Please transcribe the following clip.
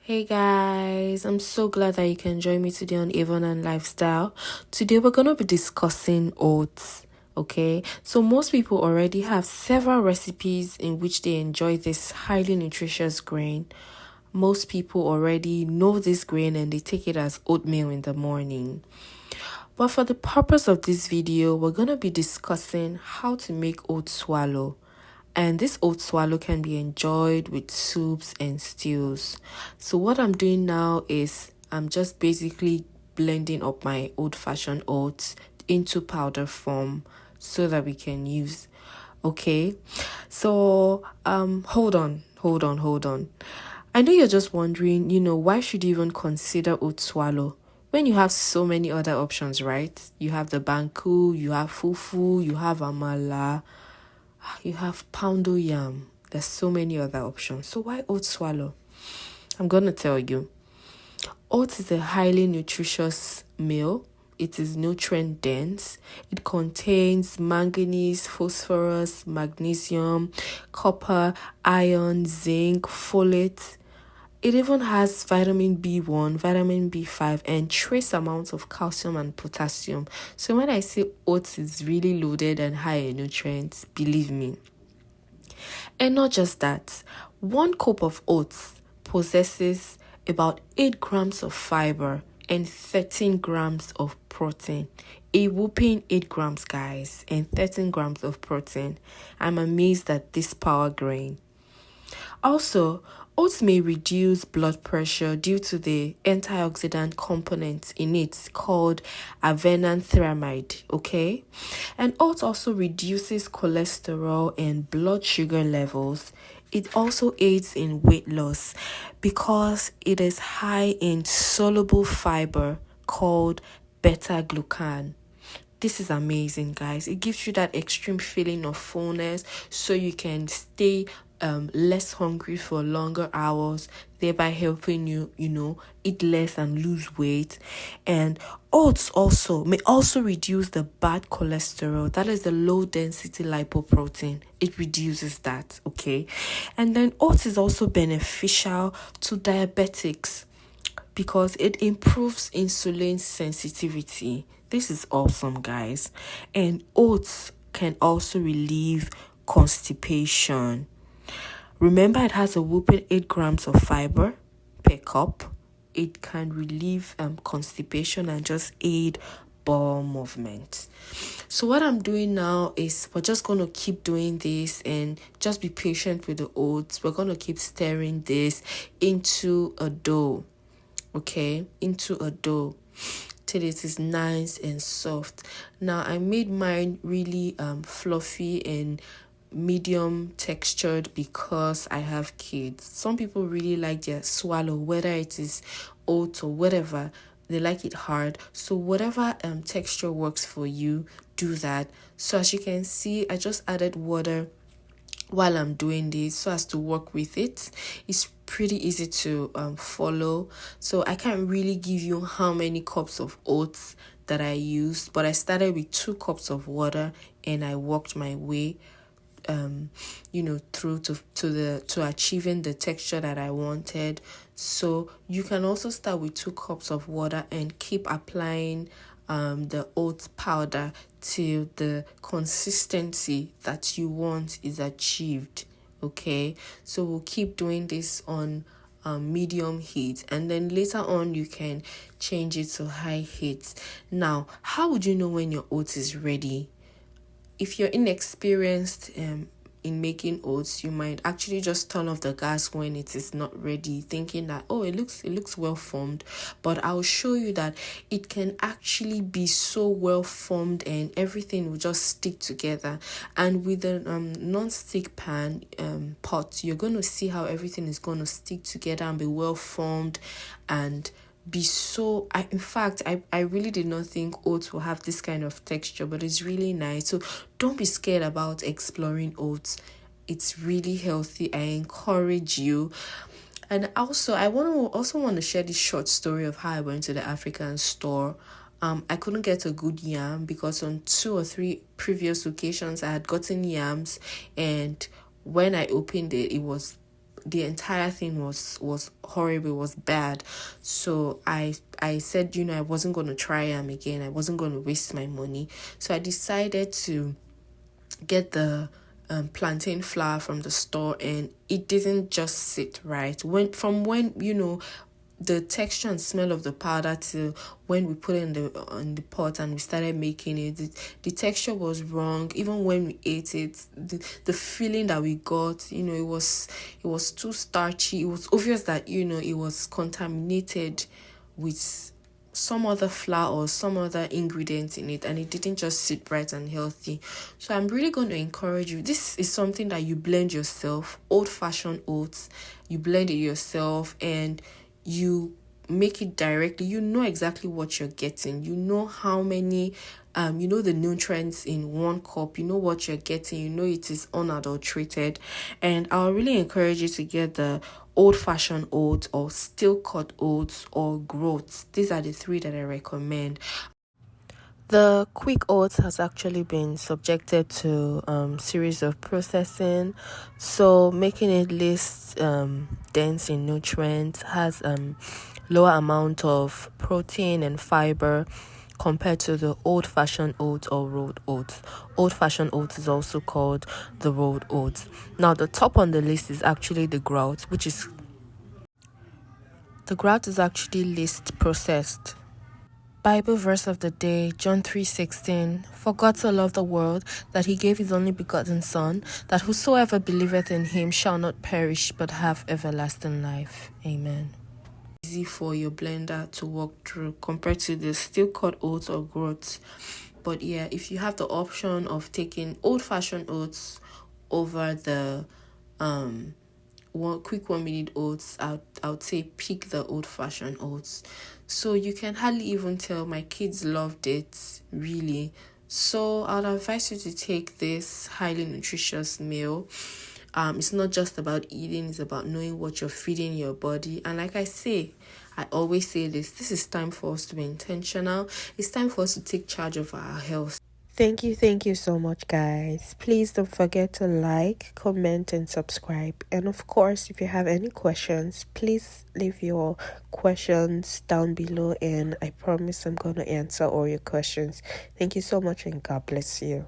Hey guys, I'm so glad that you can join me today on Avon and Lifestyle. Today we're going to be discussing oats, okay? So most people already have several recipes in which they enjoy this highly nutritious grain. Most people already know this grain and they take it as oatmeal in the morning. But for the purpose of this video, we're going to be discussing how to make oat swallow. And this oat swallow can be enjoyed with soups and stews. So what I'm doing now is I'm just basically blending up my old-fashioned oats into powder form so that we can use. Okay, so hold on. I know you're just wondering, why should you even consider oat swallow when you have so many other options, right? You have the banku, you have fufu, you have amala, you have poundo yam. There's so many other options. So why oat swallow? I'm going to tell you. Oats is a highly nutritious meal. It is nutrient dense. It contains manganese, phosphorus, magnesium, copper, iron, zinc, folate. It even has vitamin B1, vitamin B5, and trace amounts of calcium and potassium. So when I say oats is really loaded and high in nutrients, believe me. And not just that, 1 cup of oats possesses about 8 grams of fiber and 13 grams of protein. A whopping 8 grams, guys, and 13 grams of protein. I'm amazed at this power grain. Also, oats may reduce blood pressure due to the antioxidant component in it called avenanthiramide, okay? And oats also reduces cholesterol and blood sugar levels. It also aids in weight loss because it is high in soluble fiber called beta-glucan. This is amazing, guys. It gives you that extreme feeling of fullness so you can stay less hungry for longer hours, thereby helping you, eat less and lose weight. And oats may also reduce the bad cholesterol. That is the low density lipoprotein. It reduces that, okay? And then oats is also beneficial to diabetics because it improves insulin sensitivity. This is awesome, guys. And oats can also relieve constipation. Remember, it has a whopping 8 grams of fiber per cup. It can relieve constipation and just aid bowel movement. So what I'm doing now is we're just going to keep doing this and just be patient with the oats. We're going to keep stirring this into a dough. Okay, into a dough till it is nice and soft. Now I made mine really fluffy and medium textured because I have kids. Some people really like their swallow, whether it is oats or whatever, they like it hard. So whatever texture works for you, do that. So as you can see, I just added water while I'm doing this so as to work with it. It's pretty easy to follow. So I can't really give you how many cups of oats that I used, but I started with 2 cups of water and I worked my way through to achieving the texture that I wanted. So you can also start with 2 cups of water and keep applying the oats powder till the consistency that you want is achieved. Okay, so we'll keep doing this on medium heat, and then later on you can change it to high heat. Now, how would you know when your oats is ready? If you're inexperienced in making oats, you might actually just turn off the gas when it is not ready, thinking that, oh, it looks well formed. But I'll show you that it can actually be so well formed and everything will just stick together. And with a non-stick pan pot, you're going to see how everything is going to stick together and be well formed and be so I really did not think oats will have this kind of texture, but it's really nice. So don't be scared about exploring oats. It's really healthy. I encourage you. And also I want to share this short story of how I went to the African store. I couldn't get a good yam because on 2 or 3 previous occasions I had gotten yams, and when I opened it, it was the entire thing was horrible, was bad. So I said, I wasn't going to try them again. I wasn't going to waste my money. So I decided to get the plantain flour from the store, and it didn't just sit right. When the texture and smell of the powder to when we put it in the pot and we started making it, the texture was wrong. Even when we ate it, the feeling that we got, it was too starchy. It was obvious that it was contaminated with some other flour or some other ingredient in it, and it didn't just sit right and healthy. So I'm really going to encourage you. This is something that you blend yourself, old-fashioned oats. You blend it yourself and you make it directly. You know exactly what you're getting. You know how many the nutrients in 1 cup. You know what you're getting. You know it is unadulterated. And I'll really encourage you to get the old-fashioned oats or steel cut oats or groats. These are the 3 that I recommend. The quick oats has actually been subjected to series of processing, so making it less dense in nutrients, has lower amount of protein and fiber compared to the old-fashioned oats or rolled oats. Old-fashioned oats is also called the rolled oats. Now, the top on the list is actually the grout, the grout is actually least processed. Bible verse of the day, John 3:16. For God so loved the world that he gave his only begotten Son, that whosoever believeth in him shall not perish but have everlasting life. Amen. Easy for your blender to walk through compared to the steel cut oats or groats. But yeah, if you have the option of taking old-fashioned oats over the quick 1-minute oats, I would say pick the old-fashioned oats. So you can hardly even tell my kids loved it, really. So I'd advise you to take this highly nutritious meal. It's not just about eating, it's about knowing what you're feeding your body. And like I always say this is time for us to be intentional. It's time for us to take charge of our health. Thank you so much, guys. Please don't forget to like, comment, and subscribe. And of course, if you have any questions, please leave your questions down below, and I promise I'm going to answer all your questions. Thank you so much, and God bless you.